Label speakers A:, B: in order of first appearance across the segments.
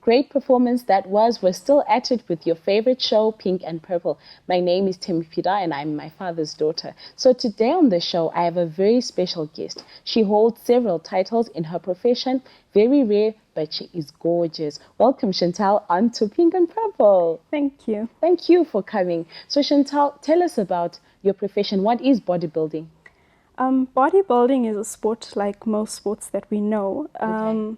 A: Great performance that was. We're still at it with your favorite show, Pink and Purple. My name is Timothy and I'm my father's daughter. So today on the show, I have a very special guest. She holds several titles in her profession, very rare, but she is gorgeous. Welcome, Shantel, on to Pink and Purple.
B: Thank you.
A: Thank you for coming. So Shantel, tell us about your profession. What is bodybuilding?
B: Bodybuilding is a sport like most sports that we know.
A: Okay.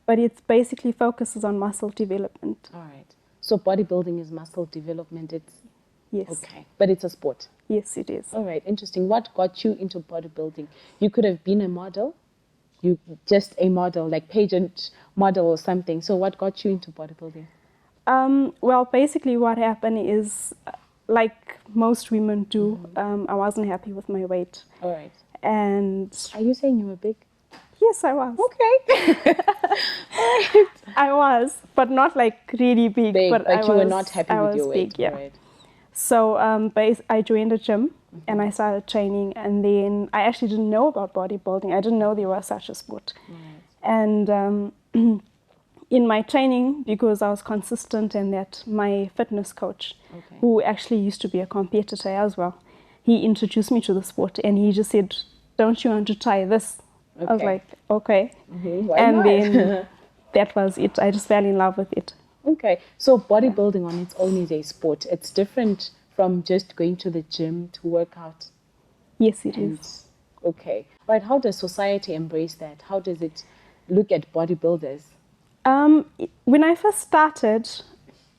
B: But it basically focuses on muscle development.
A: All right. So bodybuilding is muscle development.
B: Yes.
A: Okay. But it's a sport.
B: Yes, it is.
A: All right. Interesting. What got you into bodybuilding? You could have been a model. You just a model, like pageant model or something. So what got you into bodybuilding?
B: Well, basically what happened is, like most women do, I wasn't happy with my weight.
A: All right.
B: And
A: are you saying you were big?
B: Yes, I was.
A: Okay. Right.
B: I was, but not like really big. But
A: you were not happy with your weight.
B: Big, yeah.
A: Right.
B: So I joined a gym and I started training, and then I actually didn't know about bodybuilding. I didn't know there was such a sport.
A: Right.
B: And in my training, because I was consistent and that my fitness coach, who actually used to be a competitor as well, he introduced me to the sport and he just said, "Don't you want to try this?" I was like, okay.
A: Why not?
B: Then that was it. I just fell in love with it.
A: Okay. So bodybuilding on its own is a sport. It's different from just going to the gym to work out.
B: Yes, it is.
A: Okay. Right. How does society embrace that? How does it look at bodybuilders?
B: When I first started,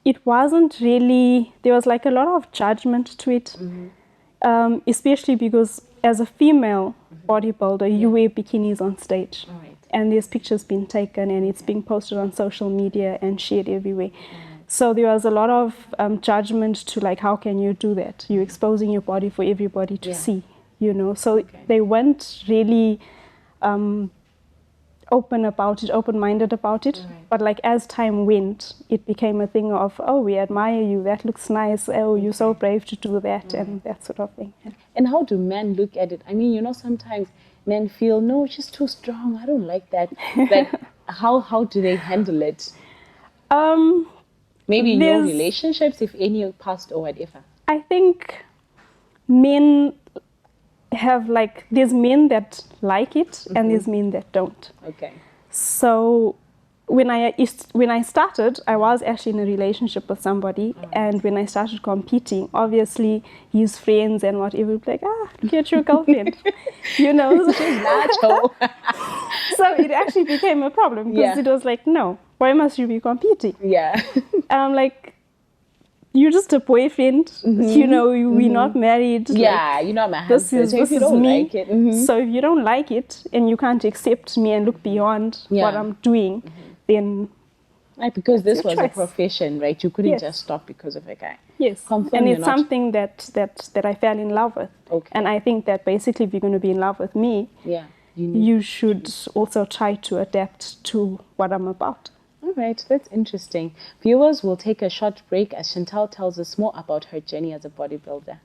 B: it wasn't really, there was like a lot of judgment to it, especially because as a female bodybuilder, you wear bikinis on stage.
A: Right.
B: And there's pictures being taken and it's being posted on social media and shared everywhere. So there was a lot of judgment to like, how can you do that? You're exposing your body for everybody to see, you know. So they weren't really open-minded about it.
A: Right.
B: But like as time went, it became a thing of, oh, we admire you, that looks nice, oh, you're so brave to do that, and that sort of thing.
A: And how do men look at it? I mean, you know, sometimes men feel, no, she's too strong, I don't like that. But how do they handle it? Maybe in your relationships, if any past or whatever.
B: I think men have like, there's men that like it and there's men that don't.
A: Okay.
B: So when I started, I was actually in a relationship with somebody, and when I started competing, obviously his friends and whatever would be like, look at your girlfriend, you know.
A: She's macho.
B: So it actually became a problem because it was like, no, why must you be competing?
A: Yeah.
B: And I'm like, you're just a boyfriend, you know, we're not married.
A: Yeah,
B: like,
A: you're not my husband.
B: This is me. Like it. So if you don't like it and you can't accept me and look beyond what I'm doing, then
A: right, because this was a profession, right? You couldn't just stop because of a guy.
B: Yes, and it's something that I fell in love with. Okay. And I think that basically if you're going to be in love with me, you should also try to adapt to what I'm about.
A: All right, that's interesting. Viewers, will take a short break as Shantel tells us more about her journey as a bodybuilder.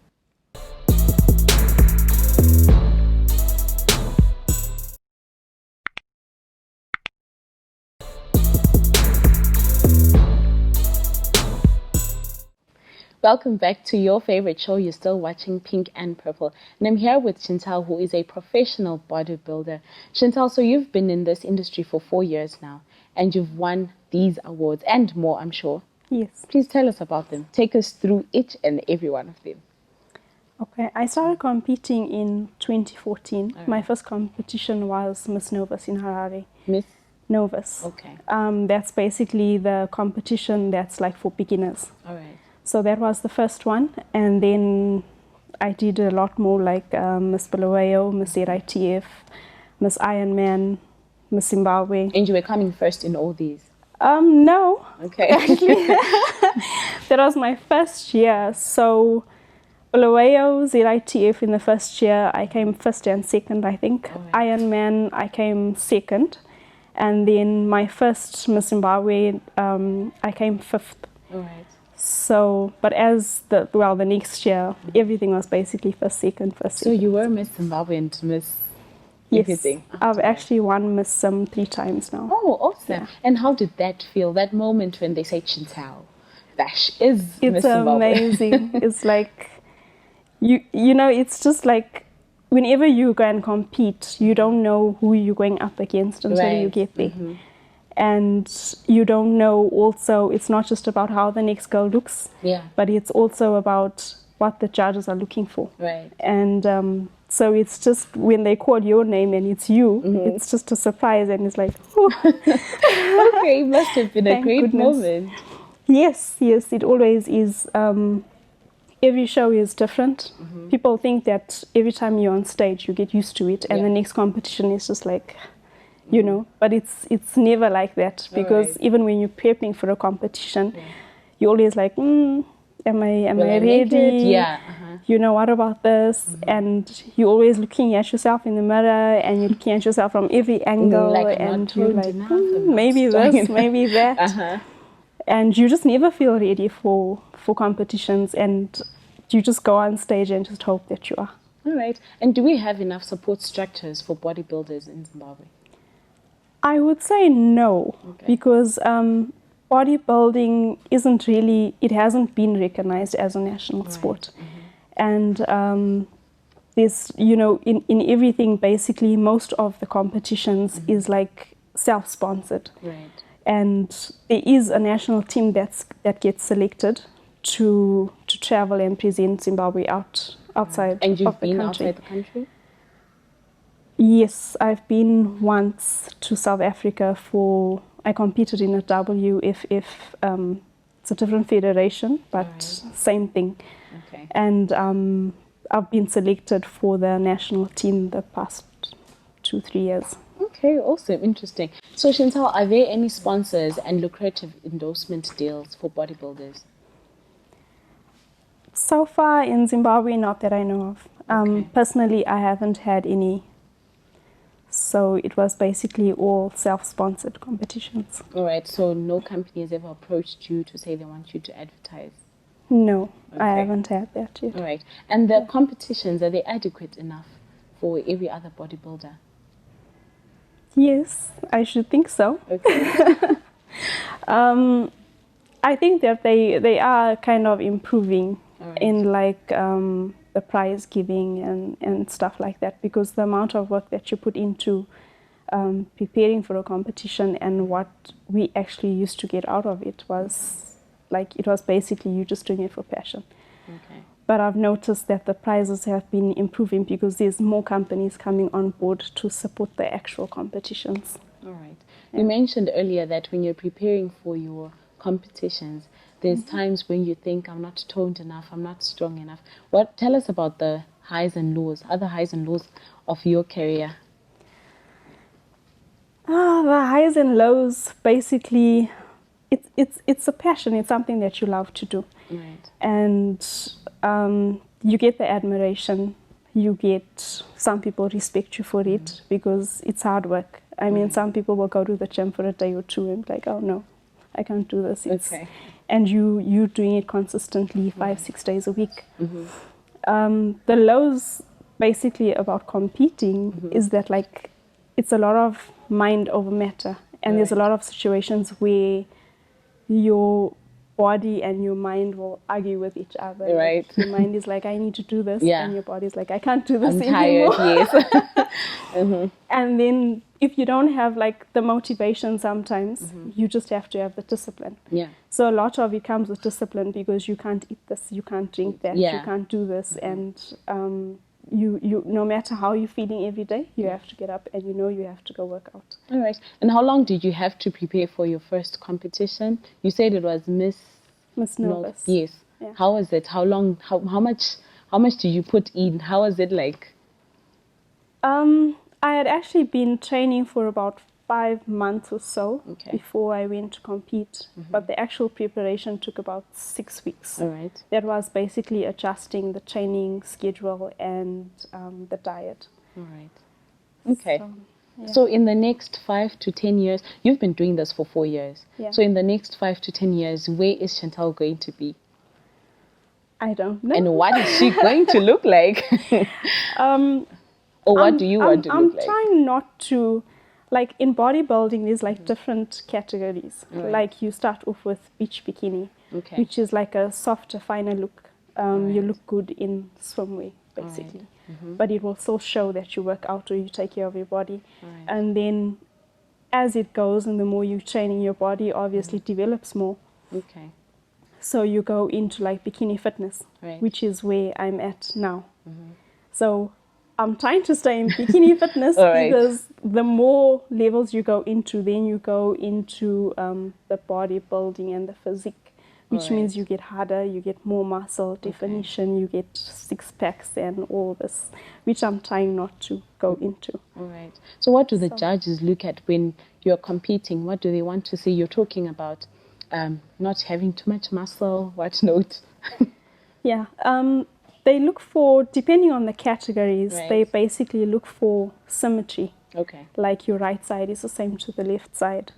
A: Welcome back to your favorite show. You're still watching Pink and Purple. And I'm here with Shantel, who is a professional bodybuilder. Shantel, so you've been in this industry for 4 years now, and you've won these awards and more, I'm sure.
B: Yes.
A: Please tell us about them. Take us through each and every one of them.
B: Okay, I started competing in 2014. Right. My first competition was Miss Novus in Harare.
A: Miss
B: Novus.
A: Okay.
B: That's basically the competition that's like for beginners.
A: All right.
B: So that was the first one, and then I did a lot more like Miss Bulawayo, Miss ITF, Miss Ironman, Miss Zimbabwe.
A: And you were coming first in all these?
B: No.
A: Okay.
B: Actually, that was my first year. So Bulawayo, ITF in the first year, I came first and second, I think. Right. Ironman, I came second. And then my first Miss Zimbabwe, I came fifth.
A: All right.
B: So, but as the next year, everything was basically first, second.
A: So you were Miss Zimbabwe and Miss everything?
B: Yes, I've actually won Miss 3 times now.
A: Oh, awesome. Yeah. And how did that feel, that moment when they say Shantel Bhatch is Miss Zimbabwe?
B: It's amazing. It's like, you know, it's just like, whenever you go and compete, you don't know who you're going up against until you get there. And you don't know also, it's not just about how the next girl looks, but it's also about what the judges are looking for.
A: Right.
B: And so it's just when they call your name and it's you, it's just a surprise, and it's like,
A: okay, it must have been a great moment.
B: Yes, it always is. Every show is different. People think that every time you're on stage, you get used to it, and the next competition is just like, you know, but it's never like that, because even when you're prepping for a competition, you're always like, am I ready? You know, what about this? And you're always looking at yourself in the mirror, and you're looking at yourself from every angle,
A: like,
B: and you're like, maybe this, maybe that. And you just never feel ready for competitions, and you just go on stage and just hope that you are.
A: All right. And do we have enough support structures for bodybuilders in Zimbabwe?
B: I would say no, because bodybuilding it hasn't been recognized as a national sport. And there's, you know, in everything, basically, most of the competitions is like self-sponsored. Right. And there is a national team that gets selected to travel and present Zimbabwe outside
A: and you've
B: of the
A: been
B: country.
A: Outside the country?
B: Yes, I've been once to South Africa I competed in a WFF, it's a different federation, but same thing. Okay. And I've been selected for the national team the past 2-3 years.
A: Okay, awesome, interesting. So Shantel, are there any sponsors and lucrative endorsement deals for bodybuilders?
B: So far in Zimbabwe, not that I know of. Personally, I haven't had any. So it was basically all self-sponsored competitions.
A: All right. So no company has ever approached you to say they want you to advertise?
B: No,
A: Okay.
B: I haven't had that yet.
A: All right. And the competitions, are they adequate enough for every other bodybuilder?
B: Yes, I should think so.
A: Okay.
B: I think that they are kind of improving
A: All right.
B: in like the prize giving and stuff like that, because the amount of work that you put into preparing for a competition and what we actually used to get out of it was like, it was basically you just doing it for passion.
A: Okay.
B: But I've noticed that the prizes have been improving because there's more companies coming on board to support the actual competitions.
A: All right.
B: Yeah.
A: You mentioned earlier that when you're preparing for your competitions, there's times when you think, I'm not toned enough, I'm not strong enough. Tell us about the highs and lows, other highs and lows of your career.
B: The highs and lows, basically, it's a passion. It's something that you love to do.
A: Right.
B: And you get the admiration. You get, some people respect you for it because it's hard work. I mean, some people will go to the gym for a day or two and be like, oh no, I can't do this.
A: Okay.
B: And you doing it consistently 5-6 days a week. The lows, basically, about competing is that, like, it's a lot of mind over matter, and there's a lot of situations where your body and your mind will argue with each other.
A: Right.
B: Like, your mind is like, I need to do this, and your body's like, I can't do this
A: I'm
B: anymore.
A: tired, yes.
B: And then if you don't have like the motivation, sometimes you just have to have the discipline.
A: Yeah.
B: So a lot of it comes with discipline, because you can't eat this, you can't drink that, you can't do this, and you no matter how you're feeling every day, you have to get up and you have to go work out.
A: All right. And how long did you have to prepare for your first competition? You said it was Miss
B: Nervous.
A: Yes.
B: Yeah.
A: How was it? How long? How much did you put in? How was it like?
B: I had actually been training for about 5 months or so before I went to compete, but the actual preparation took about 6 weeks.
A: All right.
B: That was basically adjusting the training schedule and the diet.
A: All right. Okay. So in the next 5 to 10 years, you've been doing this for 4 years.
B: Yeah.
A: So in the next 5 to 10 years, where is Shantel going to be?
B: I don't know.
A: And what is she going to look like? Or what do you want to look like?
B: I'm trying not to, like, in bodybuilding, there's like different categories.
A: Right.
B: Like, you start off with beach bikini, which is like a softer, finer look. You look good in swimwear, basically. But it will still show that you work out or you take care of your body. And then as it goes and the more you're training, your body obviously develops more.
A: Okay.
B: So you go into like bikini fitness, which is where I'm at now. So I'm trying to stay in bikini fitness because the more levels you go into, then you go into the bodybuilding and the physique, which means you get harder, you get more muscle definition, you get 6 packs and all this, which I'm trying not to go into.
A: All right. So what do the judges look at when you're competing? What do they want to see? You're talking about not having too much muscle, what note?
B: They look for, depending on the categories, they basically look for symmetry.
A: Okay.
B: Like your right side is the same to the left side.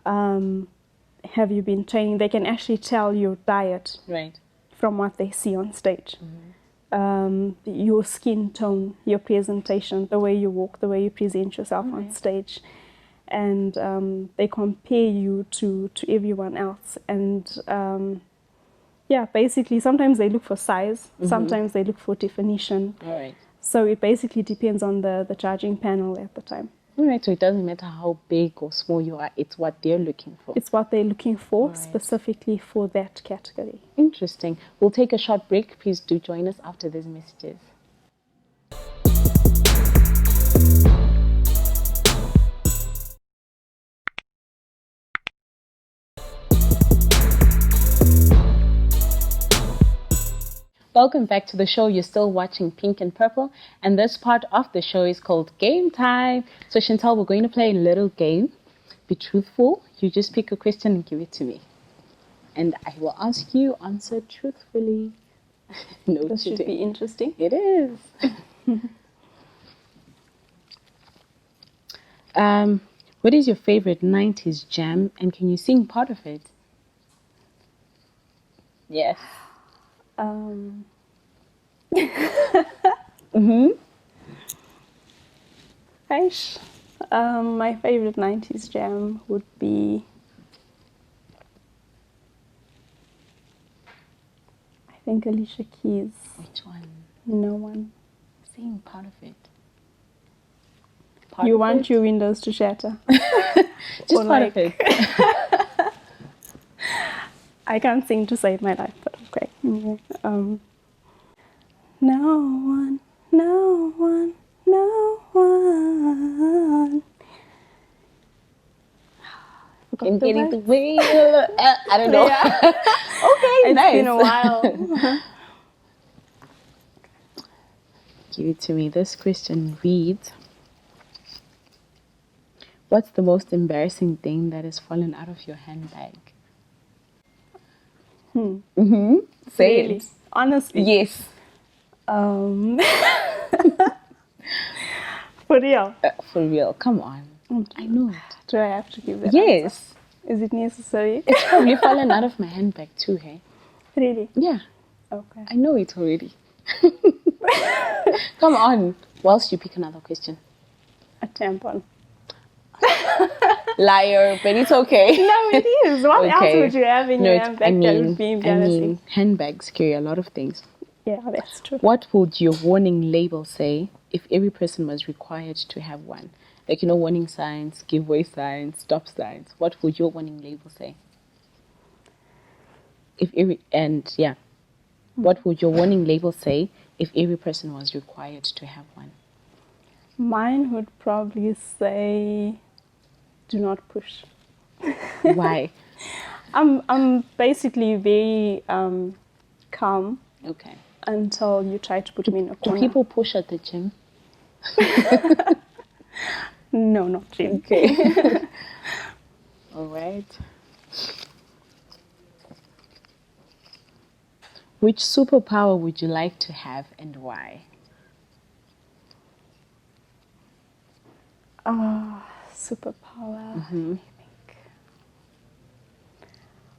B: Have you been training? They can actually tell your diet from what they see on stage. Your skin tone, your presentation, the way you walk, the way you present yourself on stage. And they compare you to everyone else. And basically, sometimes they look for size, sometimes they look for definition.
A: All right.
B: So it basically depends on the judging panel at the time.
A: All right, so it doesn't matter how big or small you are, it's what they're looking for.
B: It's what they're looking for specifically for that category.
A: Interesting. We'll take a short break. Please do join us after these messages. Welcome back to the show. You're still watching Pink and Purple, and this part of the show is called Game Time. So Shantel, we're going to play a little game. Be truthful. You just pick a question and give it to me. And I will ask you, answer truthfully. No
B: this
A: cheating.
B: Should be interesting.
A: It is. What is your favorite 90s jam, and can you sing part of it? Yes.
B: Aish. My favorite 90s jam would be, I think, Alicia Keys.
A: Which one?
B: No One.
A: Sing part of it.
B: You want your windows to shatter.
A: Just part of it.
B: I can't sing to save my life, but okay. No one, no one, no one.
A: I'm getting the wheel. I don't know.
B: Yeah.
A: Okay,
B: It's
A: nice.
B: been a while.
A: Give it to me. This question reads, what's the most embarrassing thing that has fallen out of your handbag? Say
B: Really?
A: it.
B: Honestly.
A: Yes.
B: For real.
A: For real. Come on. I know it.
B: Do I have to give that
A: Yes.
B: answer? Is it necessary?
A: It's probably fallen out of my handbag too, hey?
B: Really?
A: Yeah.
B: Okay.
A: I know it already. Come on. Whilst you pick another question.
B: A tampon.
A: Liar, but it's okay.
B: No, it is. What else
A: Okay.
B: would you have in your handbag that would be embarrassing?
A: Handbags carry a lot of things.
B: Yeah, that's true.
A: What would your warning label say if every person was required to have one? Like, warning signs, giveaway signs, stop signs. What would your warning label say? What would your warning label say if every person was required to have one?
B: Mine would probably say, do not push.
A: Why?
B: I'm basically very calm
A: Okay.
B: until you try to put me in a
A: Do
B: corner.
A: people push at the gym?
B: No, not really.
A: Okay. All right. Which superpower would you like to have and why?
B: Superpower. Let me think.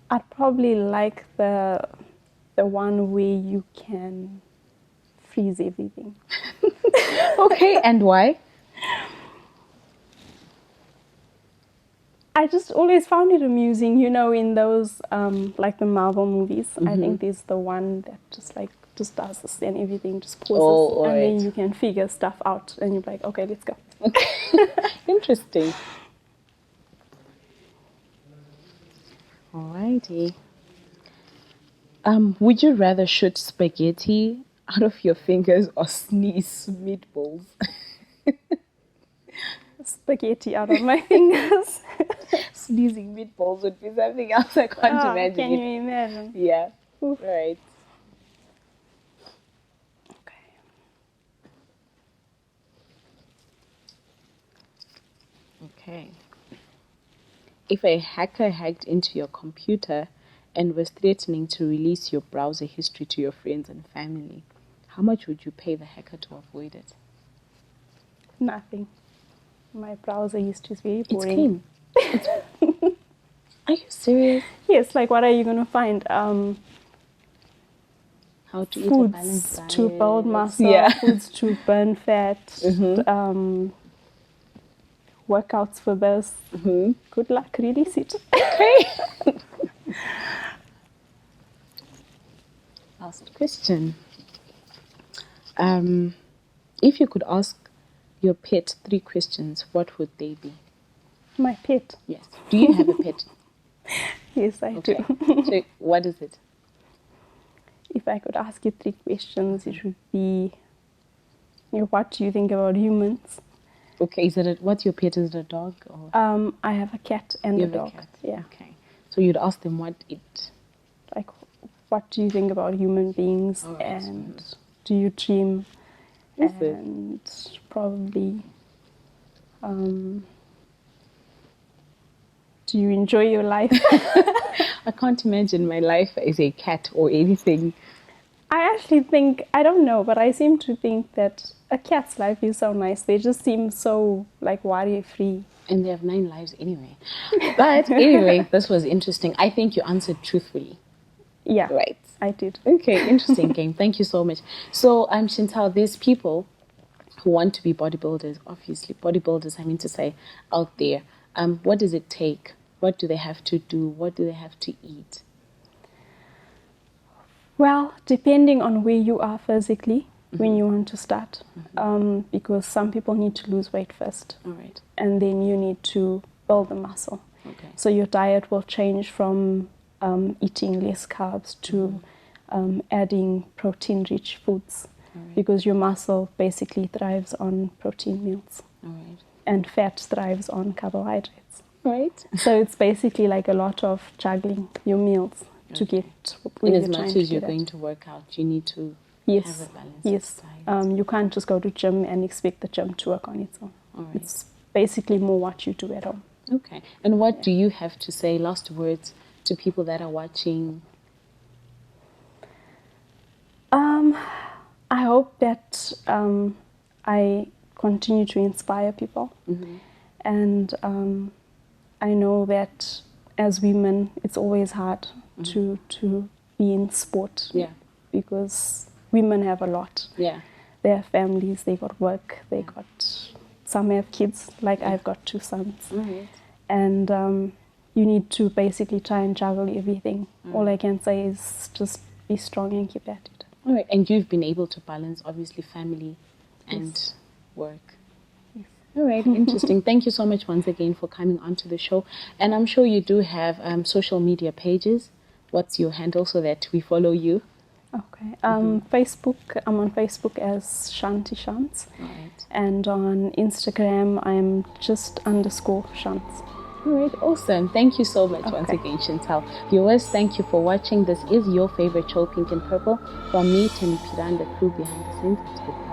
B: I'd probably like the one where you can freeze everything.
A: Okay, and why?
B: I just always found it amusing, in those like the Marvel movies. I think there's the one that just does this and everything just pauses, and then you can figure stuff out, and you're like, okay, let's go.
A: Interesting. Alrighty. Would you rather shoot spaghetti out of your fingers or sneeze meatballs?
B: Spaghetti out of my fingers.
A: Sneezing meatballs would be something else I can't imagine.
B: Can you imagine?
A: Yeah.
B: Oof.
A: Right. Okay. If a hacker hacked into your computer and was threatening to release your browser history to your friends and family, how much would you pay the hacker to avoid it?
B: Nothing. My browser history is very boring.
A: It's clean. Are you serious?
B: Yes, like what are you going to find?
A: How to eat a
B: Foods
A: balanced diet.
B: to build muscle, foods to burn fat, workouts for this. Good luck, release it.
A: Okay. Last question. If you could ask your pet 3 questions, what would they be?
B: My pet?
A: Yes. Do you have a pet?
B: Yes, I do.
A: So what is it?
B: If I could ask you 3 questions, it would be, what do you think about humans?
A: Okay, what's your pet? Is it a dog? Or?
B: I have a cat and
A: You
B: a
A: have
B: dog.
A: cat.
B: Yeah.
A: Okay. So you'd ask them what it...
B: Like, what do you think about human beings?
A: All right.
B: And do you dream?
A: Is it?
B: And probably, do you enjoy your life?
A: I can't imagine my life as a cat or anything
B: I actually think, I don't know, but I seem to think that a cat's life is so nice. They just seem so like worry-free.
A: And they have 9 lives anyway. But anyway, this was interesting. I think you answered truthfully.
B: Yeah,
A: Right.
B: I did.
A: Okay, interesting game. Thank you so much. So, Shantel, there's people who want to be bodybuilders, obviously. Bodybuilders, I mean to say, out there. What does it take? What do they have to do? What do they have to eat?
B: Well, depending on where you are physically when you want to start, because some people need to lose weight first.
A: All right.
B: And then you need to build the muscle.
A: Okay.
B: So your diet will change from eating less carbs to adding protein-rich foods, because your muscle basically thrives on protein meals.
A: All right.
B: And fat thrives on carbohydrates.
A: Right.
B: So it's basically like a lot of juggling your meals to get where
A: And
B: you're
A: as
B: trying
A: much
B: to
A: as you're
B: get
A: going
B: at.
A: to work out, you need to
B: Yes,
A: have a balance.
B: yes. You can't just go to gym and expect the gym to work on its own.
A: All right.
B: It's basically more what you do at home.
A: Okay. And what do you have to say, last words, to people that are watching?
B: I hope that I continue to inspire people. And I know that as women, it's always hard to be in sport.
A: Yeah.
B: Because women have a lot.
A: Yeah.
B: They have families, they got work, they got, some have kids, like I've got 2 sons.
A: Right.
B: And you need to basically try and juggle everything. All I can say is just be strong and keep at it.
A: All right. And you've been able to balance, obviously, family and work.
B: Yes.
A: All right. Interesting. Thank you so much once again for coming onto the show. And I'm sure you do have social media pages. What's your handle so that we follow you?
B: Okay. Facebook, I'm on Facebook as Shanti Shants.
A: Right.
B: And on Instagram, I'm just _Shants.
A: All right, awesome. Thank you so much once again, Shantel. Viewers, thank you for watching. This is your favorite show, Pink and Purple. From me, Timmy Piran, the crew behind the scenes. Goodbye.